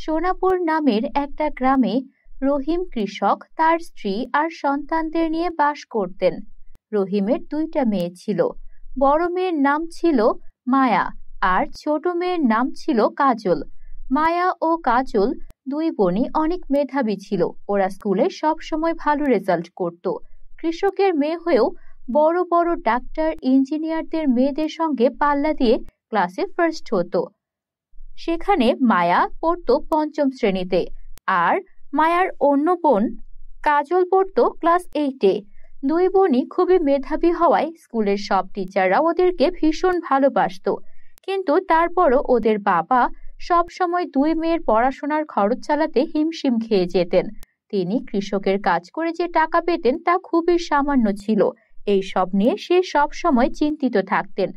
সোনাপুর নামের একটা গ্রামে রহিম কৃষক তার স্ত্রী আর সন্তানদের নিয়ে বাস করতেন। রহিমের দুইটা মেয়ে ছিল। বড় মেয়ের নাম ছিল মায়া আর ছোট মেয়ের নাম ছিল কাজল। মায়া ও কাজল দুই বোনই অনেক মেধাবী ছিল। ওরা স্কুলে সব সময় ভালো রেজাল্ট করত। কৃষকের মেয়ে হয়েও বড় বড় ডাক্তার ইঞ্জিনিয়ারদের মেয়েদের সঙ্গে পাল্লা দিয়ে ক্লাসে ফার্স্ট হতো। সেখানে মায়া পড়তো পঞ্চম শ্রেণীতে, আর মায়ার অন্য বোন কাজল পড়তো ক্লাস 8-এ। দুই বোনই খুবই মেধাবী হওয়ায় স্কুলের সব টিচাররা ওদেরকে ভীষণ ভালোবাসতো। কিন্তু তারপরও ওদের বাবা সব সময় দুই মেয়ের পড়াশোনার খরচ চালাতে হিমশিম খেয়ে যেতেন। তিনি কৃষকের কাজ করে যে টাকা পেতেন তা খুবই সামান্য ছিল। এই সব নিয়ে সে সব সময় চিন্তিত থাকতেন।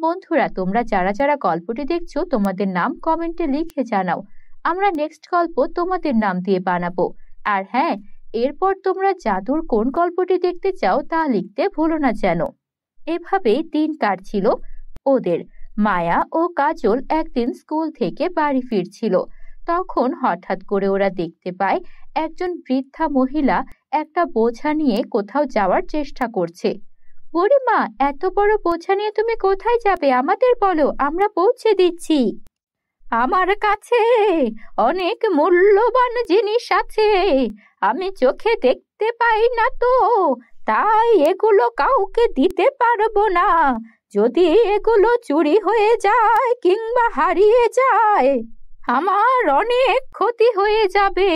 বন্ধুরা, তোমরা যারা যারা গল্পটি দেখছো তোমাদের নাম কমেন্টে লিখে জানাও। আমরা নেক্সট গল্প তোমাদের নাম দিয়ে বানাবো। আর হ্যাঁ, এরপর তোমরা জাদুর কোন গল্পটি দেখতে চাও তা লিখতে ভুলো না যেন। এভাবেই দিন কাটছিল ওদের। মায়া ও কাজল একদিন স্কুল থেকে বাড়ি ফিরছিল। তখন হঠাৎ করে ওরা দেখতে পায় একজন বৃদ্ধা মহিলা একটা বোঝা নিয়ে কোথাও যাওয়ার চেষ্টা করছে। বুড়িমা, এত বড় বোঝা নিয়ে তুমি কোথায় যাবে? আমাদের বলো, আমরা পৌঁছে দিচ্ছি। আমার কাছে অনেক মূল্যবান জিনিস আছে, আমি চোখে দেখতে পাই না তো, তাই এগুলো কাউকে দিতে পারবো না। যদি এগুলো চুরি হয়ে যায় কিংবা হারিয়ে যায়, আমার অনেক ক্ষতি হয়ে যাবে।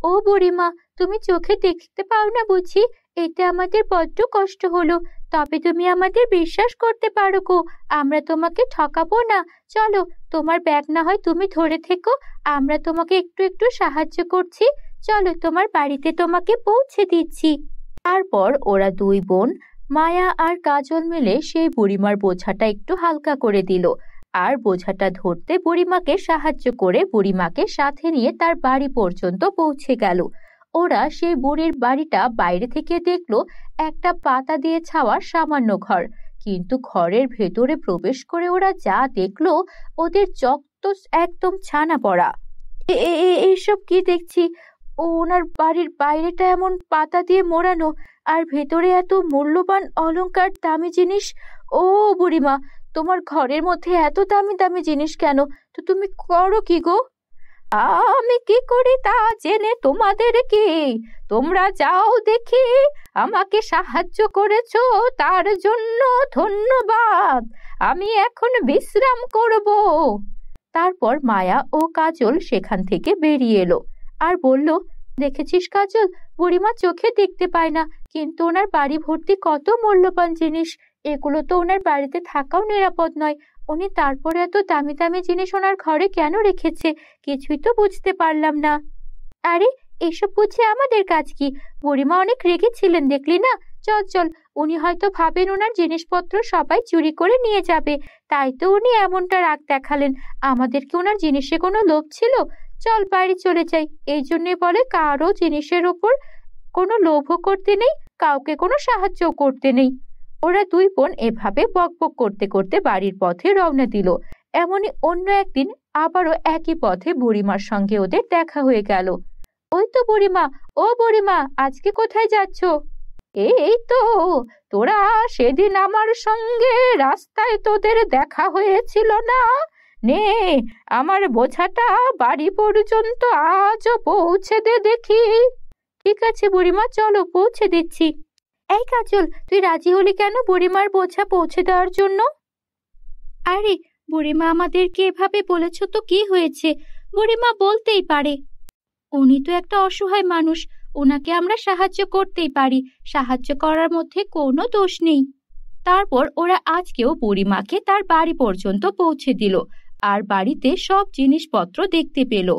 ও বুড়িমা, তুমি চোখে দেখতে পাও না বুঝি? এতে আমাদের বড্ড কষ্ট হলো। তবে তুমি আমাদের বিশ্বাস করতে পারো গো, আমরা তোমাকে ঠকাবো না। চলো, তোমার ব্যাগ না হয় তুমি ধরে থেকো, আমরা তোমাকে একটু একটু সাহায্য করছি। চলো, তোমার বাড়িতে তোমাকে পৌঁছে দিচ্ছি। তারপর ওরা দুই বোন মায়া আর কাজল মিলে সেই বুড়িমার বোঝাটা একটু হালকা করে দিল, আর বোঝাটা ধরতে বুড়িমাকে সাহায্য করে বুড়িমাকে সাথে নিয়ে তার বাড়ি পর্যন্ত পৌঁছে গেল। ওরা সেই বুড়ির বাড়িটা বাইরে থেকে দেখলো একটা পাতা দিয়ে ছাওয়া সামান্য ঘর। কিন্তু ঘরের ভেতরে প্রবেশ করে ওরা যা দেখলো, ওদের চোখ তো একদম ছানা পড়া। এসব কি দেখছি? ওনার বাড়ির বাইরেটা এমন পাতা দিয়ে মোড়ানো, আর ভেতরে এত মূল্যবান অলংকার, দামি জিনিস। ও বুড়িমা, তোমার ঘরের মধ্যে এত দামি দামি জিনিস কেন? তো তুমি করো কি গো? আমি কি করি তা জেনে তোমাদের কি? তোমরা যাও দেখি। আমাকে সাহায্য করেছো তার জন্য ধন্যবাদ। আমি এখন বিশ্রাম করব। তারপর মায়া ও কাজল সেখান থেকে বেরিয়ে এলো আর বলল, দেখেছিস কাজল, বুড়িমা চোখে দেখতে পায় না, কিন্তু ওনার বাড়ি ভর্তি কত মূল্যবান জিনিস। এগুলো তো ওনার বাড়িতে থাকাও নিরাপদ নয়। উনি তারপরে এত দামি দামি জিনিস ওনার ঘরে কেন রেখেছে, কিছুই তো বুঝতে পারলাম না। আরে, এসব বুঝে আমাদের কাজ কি? বুড়িমা অনেক রেগেছিলেন দেখলি না? চল চল, উনি হয়তো ভাবেন ওনার জিনিসপত্র সবাই চুরি করে নিয়ে যাবে, তাই তো উনি এমনটা রাগ দেখালেন। আমাদের কি ওনার জিনিসে কোনো লোভ ছিল? চল বাড়ি চলে যাই। এই জন্যে বলে কারো জিনিসের ওপর কোনো লোভও করতে নেই, কাউকে কোনো সাহায্য করতে নেই। ওরা দুই বোন এভাবে বকবক করতে করতে বাড়ির পথে রওনা দিল। এমনই অন্য একদিন আবারও একই পথে বুড়িমার সঙ্গে ওদের দেখা হয়ে গেল। ওই তো বুড়িমা, ও বুড়িমা, আজকে কোথায় যাচ্ছ? এই তো, তোরা সেদিন আমার সঙ্গে রাস্তায় তোদের দেখা হয়েছিল না? নে, আমার বোঝাটা বাড়ি পর্যন্ত আজও পৌঁছে দে দেখি। ঠিক আছে বুড়িমা, চলো পৌঁছে দিচ্ছি। এই কাজল, তুই রাজি হলি কেন বুড়িমার বোঝা পৌঁছে দেওয়ার জন্য? আরে বুড়িমা আমাদেরকে এভাবে বলেছ তো কি হয়েছে? বুড়িমা বলতেই পারে, উনি তো একটা অসহায় মানুষ, ওনাকে আমরা সাহায্য করতেই পারি, সাহায্য করার মধ্যে কোনো দোষ নেই। তারপর ওরা আজকেও বুড়িমাকে তার বাড়ি পর্যন্ত পৌঁছে দিল, আর বাড়িতে সব জিনিসপত্র দেখতে পেল।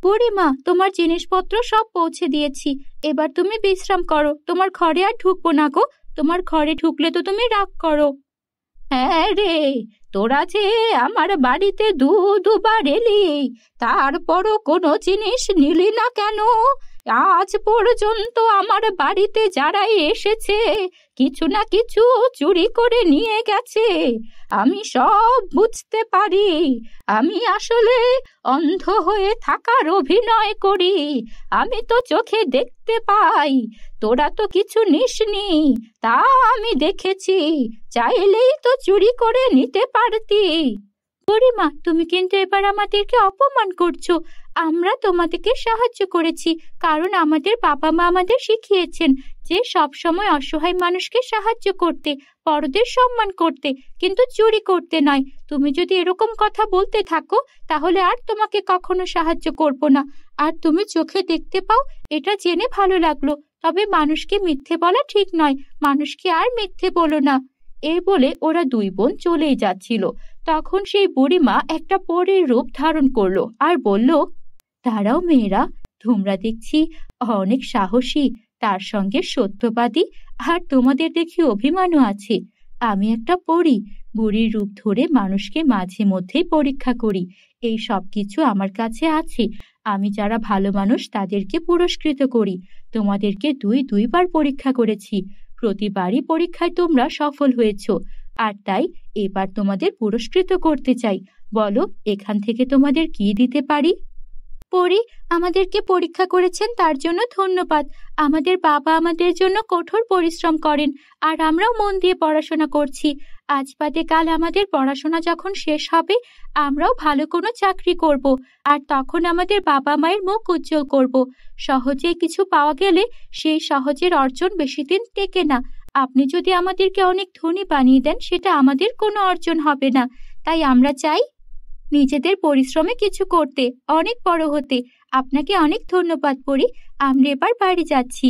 বুড়িমা, তোমার জিনিসপত্র সব পৌঁছে দিয়েছি, এবার তুমি বিশ্রাম করো। তোমার ঘরে আর ঢুকবো না গো, তোমার ঘরে ঢুকলে তো তুমি রাগ করো। হ্যাঁ রে, তোরা যে আমার বাড়িতে দুবার এলি, তারপরও কোনো জিনিস নিলি না কেন? আজ পর্যন্ত আমার বাড়িতে যারাই এসেছে কিছু না কিছু চুরি করে নিয়ে গেছে। আমি সব বুঝতে পারি। আমি আসলে অন্ধ হয়ে থাকার অভিনয় করি। আমি তো চোখে দেখতে পাই। তোরা তো কিছু নিসনি, তা আমি দেখেছি। চাইলেই তো চুরি করে নিতে পারতি। বুড়িমা, তুমি কিন্তু এবার আমাদেরকে অপমান করছো। আমরা তোমাদেরকে সাহায্য করেছি কারণ আমাদের বাবা মা আমাদের শিখিয়েছেন যে সব সময় অসহায় মানুষকে সাহায্য করতে, বড়দের সম্মান করতে, কিন্তু চুরি করতে নয়। তুমি যদি এরকম কথা বলতে থাকো তাহলে আর তোমাকে কখনো সাহায্য করব না। আর তুমি চোখে দেখতে পাও এটা জেনে ভালো লাগলো, তবে মানুষকে মিথ্যে বলা ঠিক নয়। মানুষকে আর মিথ্যে বলো না। এই বলে ওরা দুই বোন চলেই যাচ্ছিল। তখন সেই বুড়িমা একটা পরীর রূপ ধারণ করলো আর বলল, দাঁড়াও মেয়েরা, তোমরা দেখছি অনেক সাহসী, তার সঙ্গে সত্যবাদী, আর তোমাদের দেখি অভিমানও আছে। আমি একটা পরী, বুড়ির রূপ ধরে মানুষকে মাঝে মধ্যেই পরীক্ষা করি। এই সব কিছু আমার কাছে আছে। আমি যারা ভালো মানুষ তাদেরকে পুরস্কৃত করি। তোমাদেরকে দুইবার পরীক্ষা করেছি, প্রতিবারই পরীক্ষায় তোমরা সফল হয়েছ, আর তাই এবার তোমাদের পুরস্কৃত করতে চাই। বলো, এখান থেকে তোমাদের কি দিতে পারি? পরী, আমাদেরকে পরীক্ষা করেছেন তার জন্য ধন্যবাদ। আমাদের বাবা আমাদের জন্য কঠোর পরিশ্রম করেন, আর আমরাও মন দিয়ে পড়াশোনা করছি। আজ বাদে কাল আমাদের পড়াশোনা যখন শেষ হবে আমরাও ভালো কোনো চাকরি করব, আর তখন আমাদের বাবা মায়ের মুখ উজ্জ্বল করব। সহজে কিছু পাওয়া গেলে সেই সহজের অর্জন বেশি দিন টেকে না। আপনি যদি আমাদেরকে অনেক ধনী বানিয়ে দেন সেটা আমাদের কোনো অর্জন হবে না। তাই আমরা চাই নিজেদের পরিশ্রমে কিছু করতে, অনেক বড় হতে। আপনাকে অনেক ধন্যবাদ পরী। আমরা এবার বাড়ি যাচ্ছি।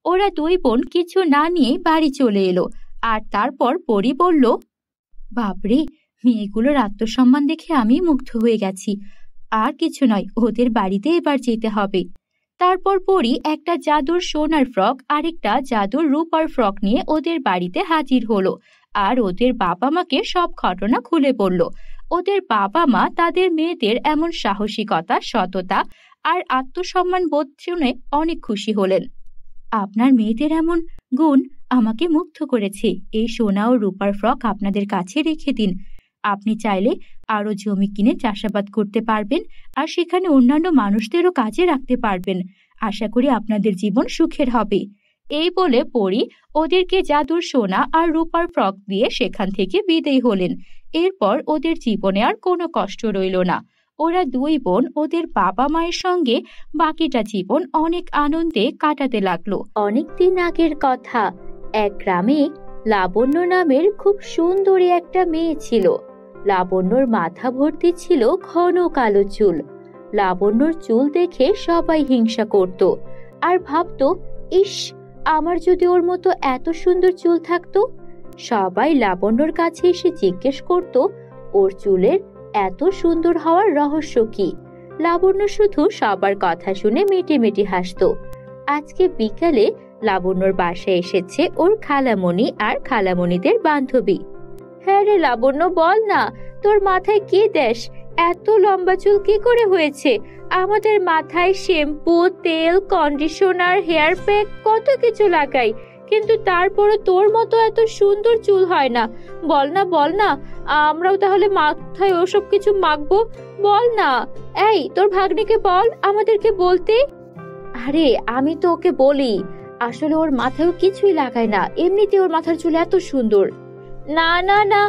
ওরা দুই বোন কিছু না নিয়ে বাড়ি চলে এলো। আর তারপর পরী বলল, বাপরে, মেয়েগুলোর আত্মসম্মান দেখে আমি মুগ্ধ হয়ে গেছি। আর কিছু নয়, ওদের বাড়িতে এবার যেতে হবে। তারপর পরী একটা জাদুর সোনার ফ্রক আর একটা জাদুর রূপার ফ্রক নিয়ে ওদের বাড়িতে হাজির হলো, আর ওদের বাবা মাকে সব ঘটনা খুলে বলল। ওদের বাবা মা তাদের মেয়েদের এমন সাহসিকতা, সততা আর আত্মসম্মান বোধ শুনে অনেক খুশি হলেন। আপনার মেয়েদের এমন গুণ আমাকে মুগ্ধ করেছে। এই সোনা ও রূপার ফ্রক আপনাদের কাছে রেখে দিন। আপনি চাইলে আরো জমি কিনে চাষাবাদ করতে পারবেন, আর সেখানে অন্যান্য মানুষদেরও কাজে রাখতে পারবেন। আশা করি আপনাদের জীবন সুখের হবে। এই বলে পরী ওদেরকে জাদুর সোনা আর রূপার ফ্রক দিয়ে সেখান থেকে বিদায় হলেন। এরপর ওদের জীবনে আর কোনো কষ্ট রইল না। ওরা দুই বোন ওদের বাবা মায়ের সঙ্গে বাকিটা জীবন অনেক আনন্দে কাটাতে লাগলো। অনেকদিন আগের কথা, এক গ্রামে লাবণ্য নামের খুব সুন্দরী একটা মেয়ে ছিল। লাবণ্যর মাথা ভর্তি ছিল ঘন কালো চুল। লাবণ্যর চুল দেখে সবাই হিংসা করত আর ভাবতো, ইস, আমার যদি ওর মতো এত সুন্দর চুল থাকতো। সবাই লাবণ্যর কাছে এসে জিজ্ঞেস করত, ওর চুলের এত সুন্দর হওয়ার রহস্য কি? লাবণ্য শুধু সবার কথা শুনে মিটি মিটি হাসতো। আজকে বিকালে লাবণ্যর বাসায় এসেছে ওর খালামণি আর খালামণিদের বান্ধবী। হ্যাঁ রে লাবণ্য, বল না, তোর মাথায় কি দেশ? এত লম্বা চুল কি করে হয়েছে? আমাদের মাথায় শ্যাম্পু, তেল, কন্ডিশনার, হেয়ার প্যাক কত কিছু লাগাই, কিন্তু তারপরে তোর মতো এত সুন্দর চুল হয় না। বল না, বল না, আমরাও তাহলে মাথায় ওসব কিছু মাখবো। বল না। এই, তোর ভাগ্নিকে বল আমাদেরকে বলতে। আরে, আমি তো ওকে বলি, আসলে ওর মাথায় কিছুই লাগায় না, এমনিতে ওর মাথার চুল এত সুন্দর। না না না,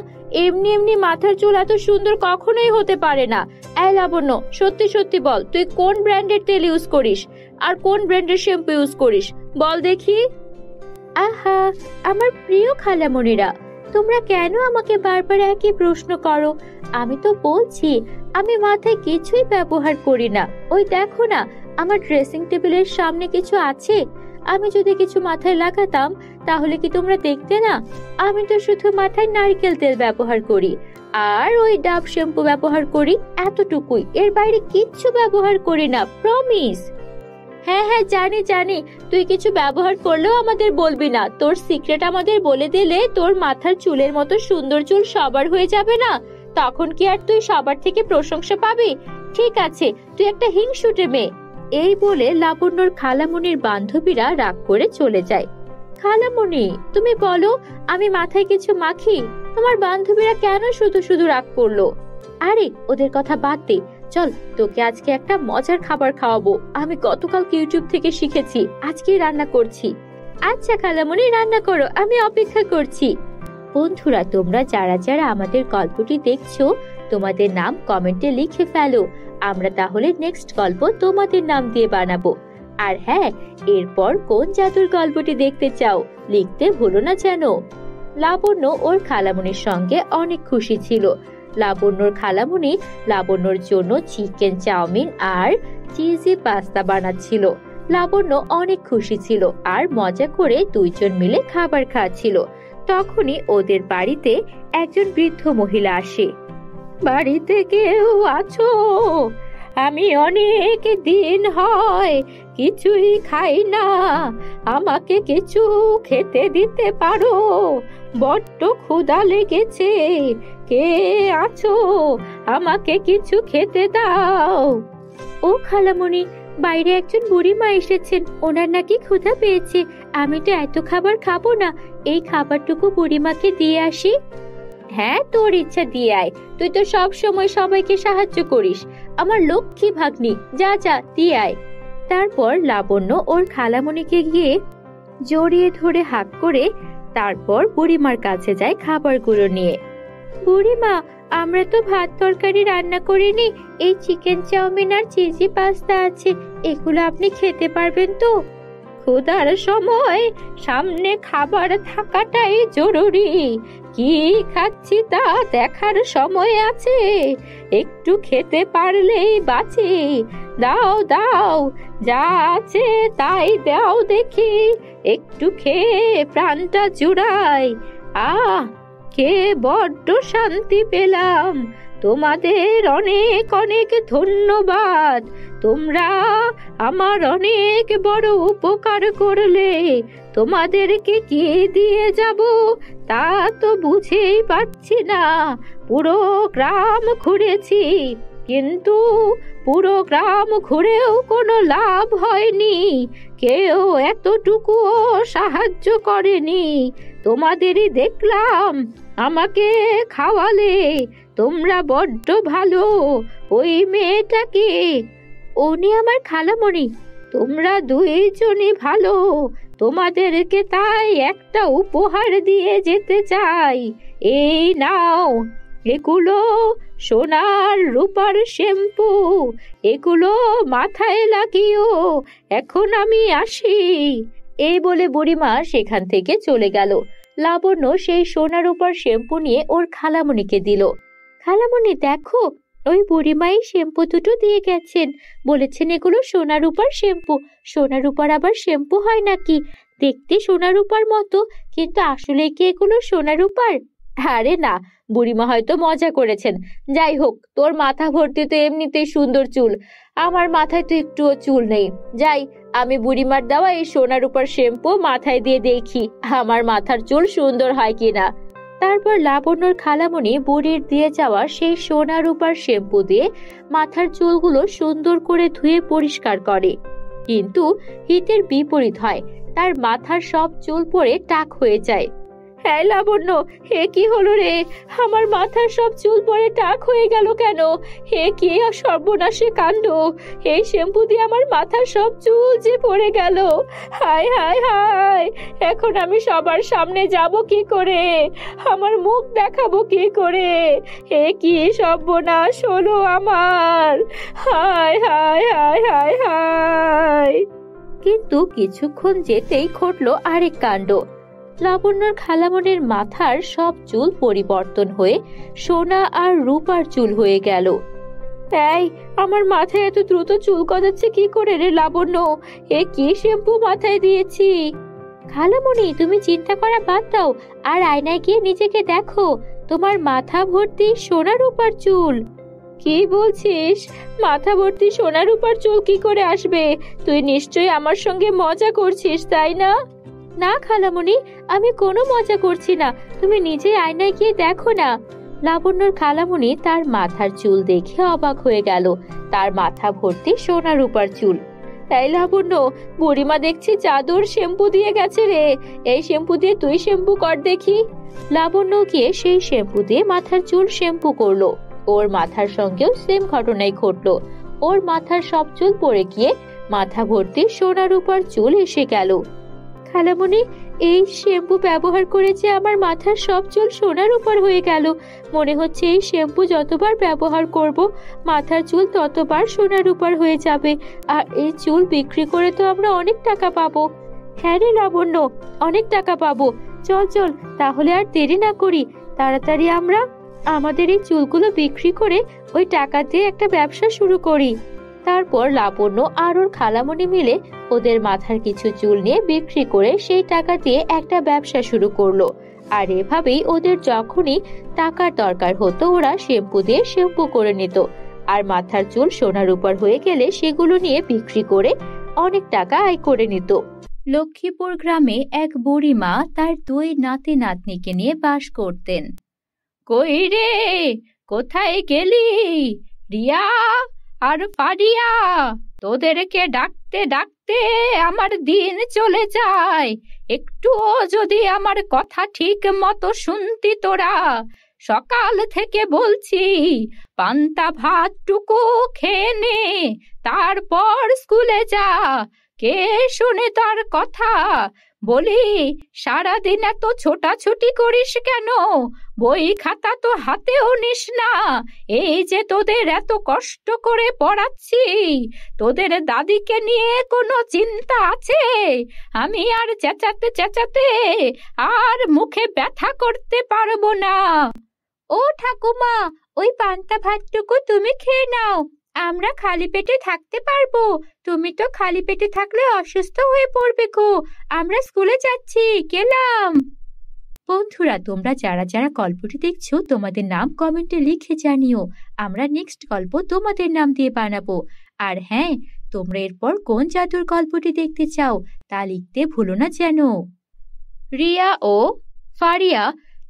এমনি এমনি মাথার চুল এত সুন্দর কখনোই হতে পারে না। এই লাবণ্য, সত্যি সত্যি বল, তুই কোন ব্র্যান্ডের তেল ইউজ করিস আর কোন ব্র্যান্ডের শ্যাম্পু ইউজ করিস? বল দেখি। আহা, আমার প্রিয় খালামণিরা, তোমরা কেন আমাকে বারবার একই প্রশ্ন করো? আমি তো বলছি আমি মাথায় কিছুই ব্যবহার করি না। ওই দেখো না, আমার ড্রেসিং টেবিলের সামনে কিছু আছে। আমি যদি কিছু মাথায় লাগাতাম তাহলে কি তোমরা দেখতে না? আমি তো শুধু মাথায় নারকেল তেল ব্যবহার করি আর ওই ডাব শ্যাম্পু ব্যবহার করি, এতটুকুই। এর বাইরে কিচ্ছু ব্যবহার করি না, প্রমিস। হ্যাঁ হ্যাঁ, জানি জানি, তুই কিছু ব্যবহার করলেও আমাদের বলবি না। তোর সিক্রেট আমাদের বলে দিলে তোর মাথার চুলের মতো সুন্দর চুল সবার হয়ে যাবে না? তখন কি আর তুই সবার থেকে প্রশংসা পাবি? ঠিক আছে, তুই একটা হিংসুটে মেয়ে। এই বলে লাবণ্যর খালামণির বান্ধবীরা রাগ করে চলে যায়। খালামণি, তুমি বলো, আমি মাথায় কিছু মাখি? তোমার বান্ধবীরা কেন শুধু শুধু রাগ করলো? আরে ওদের কথা বাদ দে, চল তোকে আজকে একটা মজার খাবার খাওয়াবো। আমি গতকাল ইউটিউব থেকে শিখেছি, আজকেই রান্না করছি। আচ্ছা খালামণি, রান্না করো, আমি অপেক্ষা করছি। বন্ধুরা, তোমরা যারা যারা আমাদের গল্পটি দেখছো, তোমাদের নাম কমেন্টে লিখে ফেলো। আমরা তাহলে নেক্সট গল্প তোমাদের নাম দিয়ে বানাবো। আর হ্যাঁ, এরপর কোন জাদুর গল্পটি দেখতে চাও লিখতে ভুলো না যেন। লাবণ্য ওর খালামণির সঙ্গে অনেক খুশি ছিল। লাবণ্যর খালামণি লাবণ্যর জন্য চিকেন চাউমিন আর চিজি পাস্তা বানাচ্ছিল। লাবণ্য অনেক খুশি ছিল আর মজা করে দুইজন মিলে খাবার খাচ্ছিল। তখনই ওদের বাড়িতে একজন বৃদ্ধ মহিলা আসে। বাড়িতে কেউ আছো? আমি অনেক দিন হয় কিছুই খাই না, আমাকে কিছু খেতে দিতে পারো? বড্ড ক্ষুধা লেগেছে। কে আছো? আমাকে কিছু খেতে দাও। ও খালামণি, বাইরে একজন বুড়িমা এসেছেন, ওনার নাকি ক্ষুধা পেয়েছে। আমি তো এত খাবার খাবো না, এই খাবারটুকু বুড়িমাকে দিয়ে আসি। হ্যাঁ, তোর ইচ্ছা দিয়ে আয়, তুই তো সব সময় সবাইকে সাহায্য করিস। আমার লক্ষ্মী ভাগ্নি, যা যা দিয়ে আয়। তারপর লাবণ্য ওর খালামণিকে গিয়ে জড়িয়ে ধরে হাত করে তারপর বুড়িমার কাছে যায় খাবারগুলো নিয়ে। বুড়িমা, আমরা তো ভাত তরকারি রান্না করিনি, এই চিকেন চাউমিন আর চিজি পাস্তা আছে, এগুলো আপনি খেতে পারবেন তো? ক্ষুধার সময় সামনে খাবার থাকাটাই জরুরি। কি খাচ্ছি তা দেখার সময় আছে? একটু খেতে পারলেই বাঁচি। দাও দাও, যা আছে তাই দাও দেখি, একটু খেয়ে প্রাণটা জুড়াই। খেয়ে বড্ড শান্তি পেলাম। তোমাদের অনেক অনেক ধন্যবাদ, তোমরা আমার অনেক বড় উপকার করলে। তোমাদেরকে কি দিয়ে যাব তা তো বুঝেই পাচ্ছি না। পুরো গ্রাম ঘুরেছি, কিন্তু পুরো গ্রাম ঘুরেও কোনো লাভ হয়নি, কেউ এতটুকুও সাহায্য করেনি। তোমাদেরই দেখলাম আমাকে খাওয়ালে, তোমরা বড্ড ভালো। ওই মেয়েটাকে, উনি আমার খালামণি। তোমরা দুইজনই ভালো, তোমাদেরকে তাই একটা উপহার দিয়ে যেতে চাই। এই নাও, এগুলো সোনার রূপার শ্যাম্পু, এগুলো মাথায় লাগিও। এখন আমি আসি। এই বলে বুড়িমা সেখান থেকে চলে গেল। লাবণ্য সেই সোনা রূপার শ্যাম্পু নিয়ে ওর খালামণিকে দিল। খালামণি দেখো, ওই বুড়িমাই শ্যাম্পু দুটো দিয়ে গেছেন, বলেছেন এগুলো সোনা রূপার শ্যাম্পু। সোনা রূপার আবার শ্যাম্পু হয় নাকি? দেখতে সোনা রূপার মতো, কিন্তু আসলে কি এগুলো সোনা রূপার? আরে না, বুড়িমা হয়তো মজা করেছেন। যাই হোক, তোর মাথা ভর্তি তো এমনিতেই সুন্দর চুল, আমার মাথায় তো একটুও চুল নেই। যাই, আমি বুড়িমার দেওয়া এই সোনা রূপার শ্যাম্পু মাথায় দিয়ে দেখি আমার মাথার চুল সুন্দর হয় কিনা। তারপর লাবণ্যর খালামণি বুড়ির দিয়ে যাওয়া সেই সোনা রূপার শ্যাম্পু দিয়ে মাথার চুলগুলো সুন্দর করে ধুয়ে পরিষ্কার করে। কিন্তু হিতের বিপরীত হয়, তার মাথার সব চুল পড়ে টাক হয়ে যায়। হ্যাঁ লাবণ্য, হে কি হলো রে? আমার মাথার সব চুল পড়ে টাক হয়ে গেল কেন? হে কি সর্বনাশে কাণ্ড! এই শ্যাম্পু দিয়ে আমার মাথার সব চুল যে পড়ে গেল। হায় হায় হায়, এখন আমি সবার সামনে যাব কি করে? আমার মুখ দেখাবো কি করে? হে কি সর্বনাশ হলো আমার! হায় হায় হায় হায় হায়। কিন্তু কিছুক্ষণ যেতেই ঘটলো আরেক কাণ্ড। লাবণ্যর খালামণির মাথার সব চুল পরিবর্তন হয়ে সোনা আর রূপার চুল হয়ে গেল। এই, আমার মাথায় এত দ্রুত চুল গজাচ্ছে কি করে রে লাবণ্য? এ কি শ্যাম্পু মাথায় দিয়েছি? খালামণি, তুমি চিন্তা করা বাদ দাও আর আয়নায় গিয়ে নিজেকে দেখো, তোমার মাথা ভর্তি সোনা রূপার চুল। কি বলছিস? মাথা ভর্তি সোনা রূপার চুল কি করে আসবে? তুই নিশ্চয়ই আমার সঙ্গে মজা করছিস, তাই না? না খালামণি, আমি কোনো মজা করছি না, তুমি নিজে আয়নায় গিয়ে দেখো না। লাবণ্যর খালামণি তার মাথার চুল দেখে অবাক হয়ে গেল। তার মাথা ভর্তি সোনা রূপার চুল। তাই লাবণ্য, বুড়িমা দেখছি জাদুর শ্যাম্পু দিয়ে গেছে রে। এই শ্যাম্পু দিয়ে তুই শ্যাম্পু কর দেখি। লাবণ্য গিয়ে সেই শ্যাম্পু দিয়ে মাথার চুল শ্যাম্পু করলো। ওর মাথার সঙ্গেও সেম ঘটনাই ঘটলো। ওর মাথার সব চুল পড়ে গিয়ে মাথা ভর্তি সোনার উপর চুল এসে গেল। খালামণি, এই শ্যাম্পু ব্যবহার করেছে আমার মাথার সব চুল সোনার উপর হয়ে গেল। মনে হচ্ছে এই শ্যাম্পু যতবার ব্যবহার করব মাথার চুল ততবার সোনার উপর হয়ে যাবে। আর এই চুল বিক্রি করে তো আমরা অনেক টাকা পাবো। হ্যাঁ রে লাবণ্য, অনেক টাকা পাবো। চল চল, তাহলে আর দেরি না করি, তাড়াতাড়ি আমরা আমাদের এই চুলগুলো বিক্রি করে ওই টাকা দিয়ে একটা ব্যবসা শুরু করি। তারপর লাবণ্য আর ওর খালামণি মিলে ওদের মাথার কিছু চুল নিয়ে বিক্রি করে সেই টাকা দিয়ে একটা ব্যবসা শুরু করলো। আর এভাবেই ওদের যখনই টাকার দরকার হতো ওরা শ্যাম্পু দিয়ে শ্যাম্পু করে নিত। আর মাথার চুল সোনার উপর হয়ে গেলে সেগুলো নিয়ে বিক্রি করে অনেক টাকা আয় করে নিত। লক্ষ্মীপুর গ্রামে এক বুড়িমা তার দুই নাতি নাতনিকে নিয়ে বাস করতেন। কই রে, কোথায় গেলি? রিয়া আর ফারিয়া, তোদেরকে ডাকতে ডাকতে আমার দিন চলে যায়। একটুও যদি আমার কথা ঠিক মতো শুনতি তোরা। সকাল থেকে বলছি পান্তা ভাতটুকু খেয়ে নে, তারপর স্কুলে যা। কে শুনে তার কথা? বলি, সারাদিন এত ছোটাছুটি করিস কেন? বই খাতা তো হাতেও নিস না। এই যে তোদের এত কষ্ট করে পড়াচ্ছি, তোদের দাদিকে নিয়ে কোনো চিন্তা আছে? আমি আর চেঁচাতে চেঁচাতে আর মুখে ব্যথা করতে পারবো না। ও ঠাকুমা, ওই পান্তা ভাতটুকু তুমি খেয়ে নাও, আমরা খালি পেটে থাকতে পারবো। তুমি তো খালি পেটে থাকলে অসুস্থ হয়ে পড়বে গো। আমরা স্কুলে যাচ্ছি, গেলাম। বন্ধুরা, তোমরা যারা যারা গল্পটি দেখছো তোমাদের নাম কমেন্টে লিখে জানিও। আমরা নেক্সট গল্প তোমাদের নাম দিয়ে বানাবো। আর হ্যাঁ, তোমরা এরপর কোন জাদুর গল্পটি দেখতে চাও তা লিখতে ভুলো না যেন। রিয়া ও ফারিয়া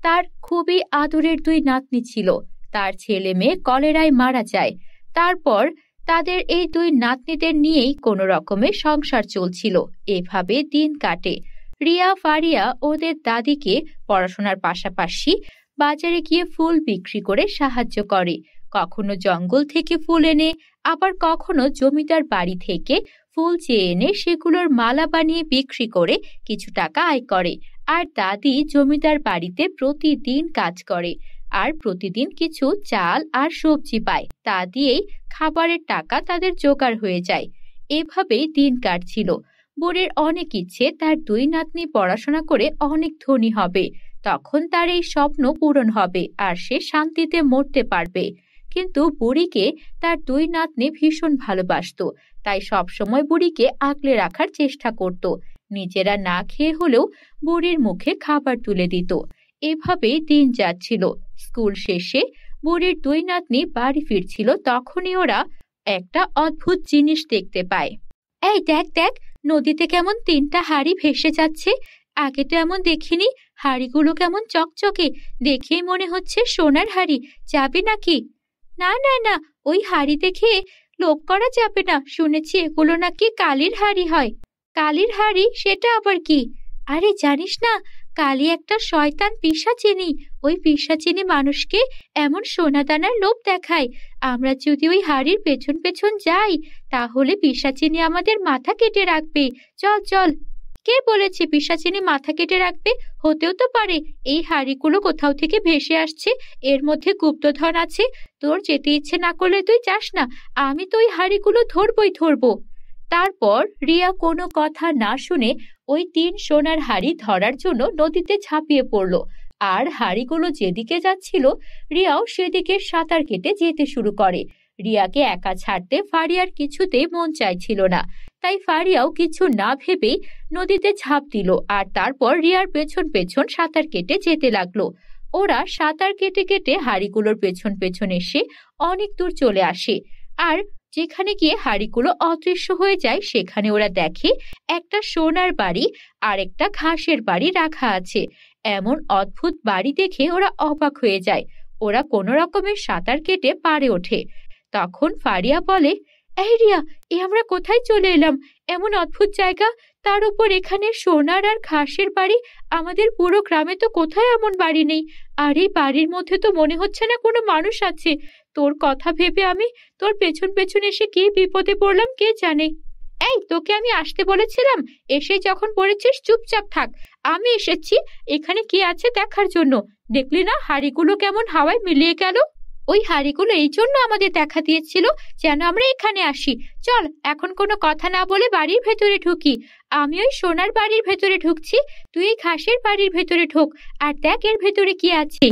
তার খুবই আদরের দুই নাতনি ছিল। তার ছেলে মেয়ে কলেরায় মারা যায়। তারপর তাদের এই দুই নাতনিদের নিয়েই কোনো রকমের সংসার চলছিল। এভাবে দিন কাটে। রিয়া ফারিয়া ওদের দাদিকে পড়াশোনার পাশাপাশি বাজারে গিয়ে ফুল বিক্রি করে সাহায্য করে। কখনো জঙ্গল থেকে ফুল এনে, আবার কখনো জমিদার বাড়ি থেকে ফুল চেয়ে এনে সেগুলোর মালা বানিয়ে বিক্রি করে কিছু টাকা আয় করে। আর দাদি জমিদার বাড়িতে প্রতিদিন কাজ করে আর প্রতিদিন কিছু চাল আর সবজি পায়। তা দিয়েই খাবারের টাকা তাদের জোগাড় হয়ে যায়। এভাবেই দিন কাটছিল। বুড়ির অনেক ইচ্ছে তার দুই নাতনি পড়াশোনা করে অনেক ধনী হবে, তখন তার এই স্বপ্ন পূরণ হবে আর সে শান্তিতে মরতে পারবে। কিন্তু বুড়িকে তার দুই নাতনি ভীষণ ভালোবাসতো, তাই সবসময় বুড়িকে আগলে রাখার চেষ্টা করত। নিজেরা না খেয়ে হলেও বুড়ির মুখে খাবার তুলে দিত। এভাবেই দিন যাচ্ছিল। স্কুল শেষে বুড়ির দুই নাতনি বাড়ি ফিরছিল, তখনই ওরা একটা অদ্ভুত জিনিস দেখতে পায়। এই দেখ দেখ, নদীতে কেমন তিনটা হাঁড়ি ভেসে যাচ্ছে। আগে তো এমন দেখিনি। হাঁড়িগুলো কেমন চকচকে, দেখেই মনে হচ্ছে সোনার হাঁড়ি। যাবে নাকি? না না না, ওই হাঁড়ি দেখে লোভ করা যাবে না। শুনেছি এগুলো নাকি কালির হাঁড়ি হয়। কালির হাঁড়ি? সেটা আবার কি? আরে জানিস না, কালী একটা শয়তান পিশাচিনী। ওই পিশাচিনী মানুষকে এমন সোনা দানার লোভ দেখায়। আমরা যদি ওই হাঁড়ির পেছন পেছন যাই তাহলে পিশাচিনী আমাদের মাথা কেটে রাখবে। চল চল। কে বলেছে পিশাচিনী মাথা কেটে রাখবে? হতেও তো পারে এই হাঁড়িগুলো কোথাও থেকে ভেসে আসছে, এর মধ্যে গুপ্তধন আছে। তোর যেতে ইচ্ছে না করলে তুই যাস না, আমি তো ওই হাঁড়িগুলো ধরবই ধরবো। তারপর রিয়া কোনো কথা না শুনে ওই তিন সোনার হাঁড়ি ধরার জন্য নদীতে ঝাঁপিয়ে পড়ল। আর হাঁড়িগুলো যেদিকে যাচ্ছিল রিয়াও সেদিকে সাঁতার কেটে যেতে শুরু করে। রিয়াকে একা ছাড়তে ফারিয়ার কিছুতেই মন চাইছিল না, তাই ফারিয়াও কিছু না ভেবেই নদীতে ঝাঁপ দিল আর তারপর রিয়ার পেছন পেছন সাঁতার কেটে যেতে লাগলো। ওরা সাঁতার কেটে কেটে হাঁড়িগুলোর পেছন পেছন এসে অনেক দূর চলে আসে। আর যেখানে গিয়ে হাঁড়িগুলো অদৃশ্য হয়ে যায় সেখানে ওরা দেখে একটা সোনার বাড়ি আর একটা ঘাসের বাড়ি রাখা আছে। এমন অদ্ভুত বাড়ি দেখে ওরা অবাক হয়ে যায়। ওরা কোনো রকমের সাঁতার কেটে পাড়ে ওঠে। তখন ফারিয়া বলে, এই রিয়া, আমরা কোথায় চলে এলাম? এমন অদ্ভুত জায়গা, তার উপর এখানে সোনার আর ঘাসের বাড়ি। আমাদের পুরো গ্রামে তো কোথায় এমন বাড়ি নেই। আর এই বাড়ির মধ্যে তো মনে হচ্ছে না কোনো মানুষ আছে। তোর কথা ভেবে আমি তোর পেছন পেছন এসে কি বিপদে পড়লাম কে জানে। এই, তোকে আমি আসতে বলেছিলাম, এসে যখন পড়েছিস চুপচাপ থাক। আমি এসেছি এখানে কি আছে দেখার জন্য। দেখলি না হাঁড়িগুলো কেমন হাওয়ায় মিলিয়ে গেল? ওই হাঁড়িগুলো এই জন্য আমাদের দেখা দিয়েছিল যেন আমরা এখানে আসি। চল এখন কোনো কথা না বলে বাড়ির ভেতরে ঢুকি। আমি ওই সোনার বাড়ির ভেতরে ঢুকছি, তুই এই ঘাসের বাড়ির ভেতরে ঢোক, আর দেখ এর ভেতরে কি আছে।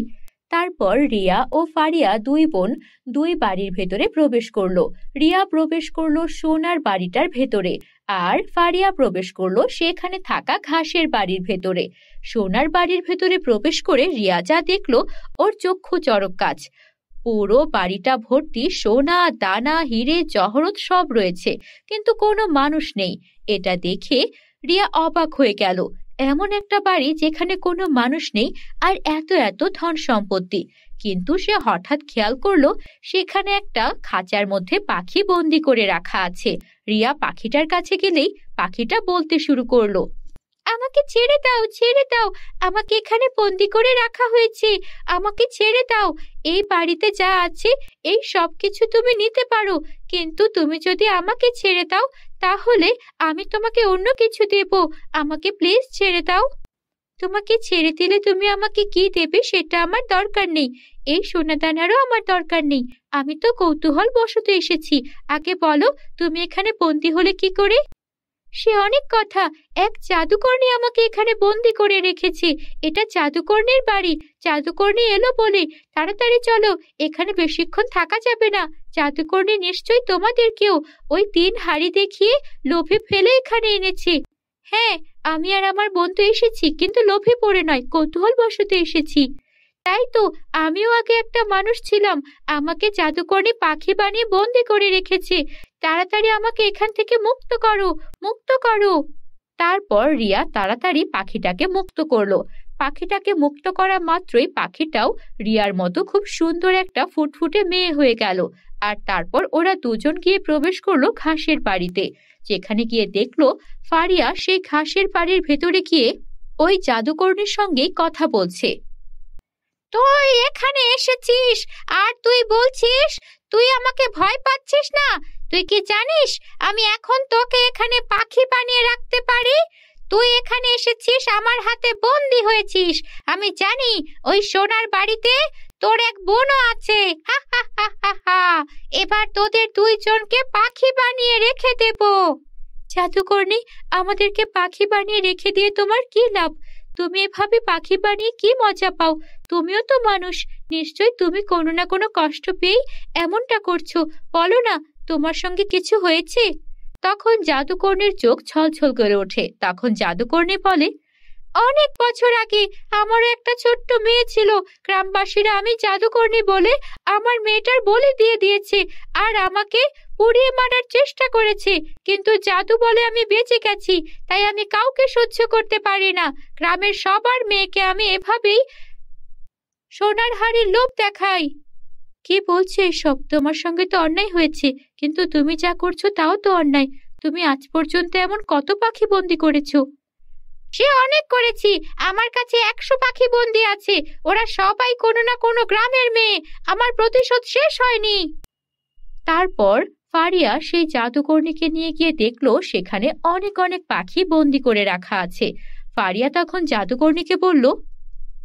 তারপর রিয়া ও ফারিয়া দুই বোন দুই বাড়ির ভেতরে প্রবেশ করলো। রিয়া প্রবেশ করলো সোনার বাড়িটার ভেতরে, আর ফারিয়া প্রবেশ করলো সেখানে থাকা ঘাসের বাড়ির ভেতরে। সোনার বাড়ির ভেতরে প্রবেশ করে রিয়া যা দেখলো, ওর চক্ষু চড়ক গাছ। পুরো বাড়িটা ভর্তি সোনা দানা হিরে জহরত সব রয়েছে, কিন্তু কোনো মানুষ নেই। এটা দেখে রিয়া অবাক হয়ে গেল। এমন একটা বাড়ি যেখানে কোনো মানুষ নেই, আর এত এত ধন সম্পত্তি। কিন্তু সে হঠাৎ খেয়াল করলো সেখানে একটা খাঁচার মধ্যে পাখি বন্দি করে রাখা আছে। রিয়া পাখিটার কাছে গেলেই পাখিটা বলতে শুরু করলো, আমাকে ছেড়ে দাও, ছেড়ে দাও, আমাকে এখানে বন্দি করে রাখা হয়েছে, আমাকে ছেড়ে দাও। এই বাড়িতে যা আছে এই সব কিছু তুমি নিতে পারো, কিন্তু তুমি যদি আমাকে ছেড়ে দাও তাহলে আমি তোমাকে অন্য কিছু দেব। আমাকে প্লিজ ছেড়ে দাও। তোমাকে ছেড়ে দিলে তুমি আমাকে কি দেবে সেটা আমার দরকার নেই, এই সোনাদানারও আমার দরকার নেই। আমি তো কৌতূহল বশত এসেছি। আগে বলো, তুমি এখানে বন্দি হলে কি করে? সে অনেক কথা, এক জাদুকর্ণী আমাকে এখানে বন্দি করে রেখেছে। এটা জাদুকর্ণীর বাড়ি, জাদুকর্ণী এলো বলে। তাড়াতাড়ি চলো, এখানে বেশিক্ষণ থাকা যাবে না। জাদুকর্ণী নিশ্চয়ই তোমাদেরকেও ওই 3 হাঁড়ি দেখিয়ে লোভে ফেলে এখানে এনেছে। হ্যাঁ, আমি আর আমার বন্ধু এসেছি, কিন্তু লোভে পড়ে নয়, কৌতূহল বশত এসেছি। তাই তো, আমিও আগে একটা মানুষ ছিলাম, আমাকে জাদুকর্ণী পাখি বানিয়ে বন্দি করে রেখেছে। তাড়াতাড়ি আমাকে এখান থেকে মুক্ত করো, মুক্ত করো। তারপর রিয়া তাড়াতাড়ি পাখিটাকে মুক্ত করলো। পাখিটাকে মুক্ত করা মাত্রই পাখিটাও রিয়ার মতো খুব সুন্দর একটা ফুটফুটে মেয়ে হয়ে গেল। আর তারপর ওরা দুজন গিয়ে প্রবেশ করলো ঘাসের বাড়িতে, যেখানে গিয়ে দেখলো ফারিয়া সেই ঘাসের বাড়ির ভেতরে গিয়ে ওই জাদুকর্ণীর সঙ্গেই কথা বলছে। তুই এখানে এসেছিস আর তুই বলছিস তুই আমাকে ভয় পাচ্ছিস না? তুই কি জানিস আমি এখন তোকে এখানে পাখি বানিয়ে রাখতে পারি? তুই এখানে এসেছিস, আমার হাতে বন্দি হয়েছিস। আমি জানি ওই সোনার বাড়িতে তোর এক বোনও আছে। হা হা হা হা হা। এবার তোদের দুইজনকে পাখি বানিয়ে রেখে দেব। জাদুকর্ণী, আমাদেরকে পাখি বানিয়ে রেখে দিয়ে তোমার কি লাভ? তুমি এভাবে পাখি বানিয়ে কি মজা পাও? তুমিও তো মানুষ, নিশ্চয় তুমি কোনো না কোনো কষ্ট পেয়েই এমনটা করছো। বলো না, তোমার সঙ্গে কিছু হয়েছে? তখন জাদুকর্ণীর চোখ ছলছল করে ওঠে। তখন জাদুকর্ণী বলে, অনেক বছর আগে আমারও একটা ছোট্ট মেয়ে ছিল। গ্রামবাসীরা আমি জাদুকর্ণী বলে আমার মেয়েটার বলি দিয়ে দিয়েছে, আর আমাকে পুড়িয়ে মারার চেষ্টা করেছে। কিন্তু জাদু বলে আমি বেঁচে গেছি, তাই আমি কাউকে সহ্য করতে পারি না। গ্রামের সবার মেয়েকে আমি এভাবেই সোনার হাড়ির লোভ দেখাই। কি বলছে এসব? তোমার সঙ্গে তো অন্যায় হয়েছে, কিন্তু তুমি যা করছো তাও তো অন্যায়। তুমি আজ পর্যন্ত এমন কত পাখি বন্দি করেছো? সে অনেক করেছি, আমার কাছে 100 পাখি বন্দি আছে। ওরা সবাই কোনো না কোনো গ্রামের মেয়ে, আমার প্রতিশোধ শেষ হয়নি। তারপর ফারিয়া সেই জাদুকর্ণীকে নিয়ে গিয়ে দেখলো সেখানে অনেক অনেক পাখি বন্দি করে রাখা আছে। ফারিয়া তখন জাদুকর্ণীকে বলল,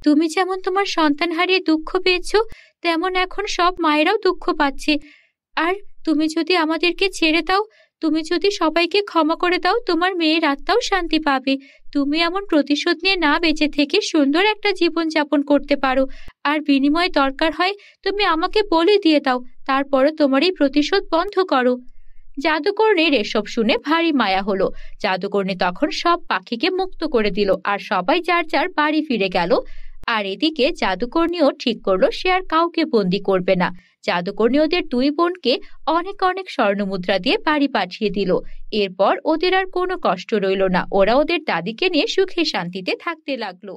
তুমি যেমন তোমার সন্তান হারিয়ে দুঃখ পেয়েছো, তেমন এখন সব মায়েরাও দুঃখ পাচ্ছে। আর তুমি যদি আমাদেরকে ছেড়ে দাও, তুমি যদি সবাইকে ক্ষমা করে দাও, তোমার মেয়ের আত্মাও শান্তি পাবে। তুমি এমন প্রতিশোধ নিয়ে না বেঁচে থেকে সুন্দর একটা জীবন যাপন করতে পারো। আর বিনিময়ে দরকার হয় তুমি আমাকে বলে দিয়ে দাও, তারপরও তোমার এই প্রতিশোধ বন্ধ করো। জাদুকর্ণীর এসব শুনে ভারী মায়া হলো। জাদুকর্ণী তখন সব পাখিকে মুক্ত করে দিল, আর সবাই যার যার বাড়ি ফিরে গেল। আর এদিকে জাদুকর্ণীও ঠিক করলো সে আর কাউকে বন্দি করবে না। জাদুকর্ণী ওদের 2 বোনকে অনেক অনেক স্বর্ণমুদ্রা দিয়ে বাড়ি পাঠিয়ে দিল। এরপর ওদের আর কোনো কষ্ট রইল না, ওরা ওদের দাদিকে নিয়ে সুখে শান্তিতে থাকতে লাগলো।